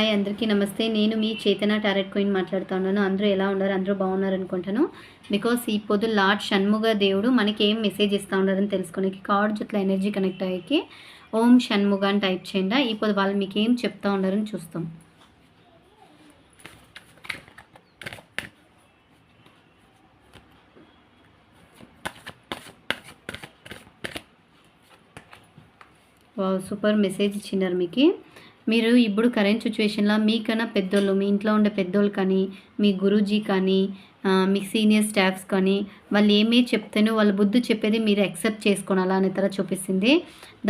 Hi అందరికీ నమస్తే. నేను మీ చేతన టారెట్ క్వీన్ మాట్లాడుతా ఉన్నాను. అందరూ ఎలా ఉన్నారు? అందరూ బాగున్నారు అనుకుంటాను. బికాస్ ఈ పొద్దు లార్డ్ షణ్ముగ దేవుడు మనకి ఏం మెసేజ్ ఇస్తూ ఉన్నారని తెలుసుకోనికి కార్డ్ జొట్ల ఎనర్జీ కనెక్ట్ అయ్యేకి ఓం షణ్ముగ అని టైప్ చేయండి. ఈ పొద్దు వాళ్ళు మీకు ఏం చెప్తా ఉన్నారని చూస్తాం. సూపర్ మెసేజ్ ఇచ్చినారు మీకు. మీరు ఇప్పుడు కరెంట్ సిచ్యువేషన్లో మీకన్నా పెద్దోళ్ళు, మీ ఇంట్లో ఉండే పెద్దోళ్ళు కానీ, మీ గురూజీ కానీ, మీ సీనియర్ స్టాఫ్స్ కానీ వాళ్ళు ఏమీ చెప్తేనో వాళ్ళ బుద్ధి చెప్పేది మీరు యాక్సెప్ట్ చేసుకోనాలా అనే తర చూపిస్తుంది.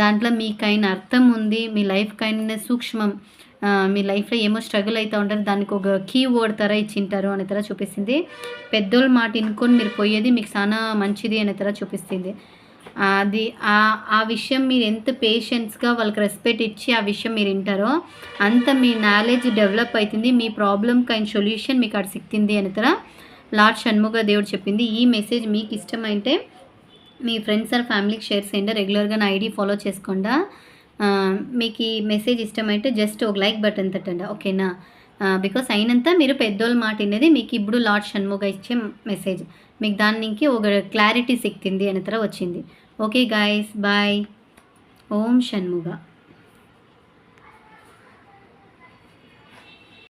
దాంట్లో మీకైన అర్థం ఉంది, మీ లైఫ్కైన సూక్ష్మం, మీ లైఫ్లో ఏమో స్ట్రగుల్ అవుతూ ఉంటారు, దానికి ఒక కీ వర్డ్ తర ఇచ్చింటారు అనే తర చూపిస్తుంది. పెద్దోళ్ళ మాట వినుకొని మీరు పోయేది మీకు చాలా మంచిది అనే తర చూపిస్తుంది. అది ఆ విషయం మీరు ఎంత పేషెన్స్గా వాళ్ళకి రెస్పెక్ట్ ఇచ్చి ఆ విషయం మీరు వింటారో అంత మీ నాలెడ్జ్ డెవలప్ అవుతుంది. మీ ప్రాబ్లమ్కి అయిన సొల్యూషన్ మీకు అక్కడ సిక్కింది అని తర లార్డ్ షణ్ముగ దేవుడు చెప్పింది. ఈ మెసేజ్ మీకు ఇష్టమైతే మీ ఫ్రెండ్స్ ఆర్ ఫ్యామిలీకి షేర్ చేయండి. రెగ్యులర్గా నా ఐడి ఫాలో చేసుకోండి. మీకు ఈ మెసేజ్ ఇష్టమైతే జస్ట్ ఒక లైక్ బటన్ తట్టండి, ఓకేనా? బికాస్ అయినంత మీరు పెద్దోళ్ళ మాట వినేది మీకు ఇప్పుడు లార్డ్ షణ్ముగ ఇచ్చే మెసేజ్ మీకు దానికి ఒక క్లారిటీ సిక్కింది అనే తర వచ్చింది. Okay guys, bye. Om Shanmuga.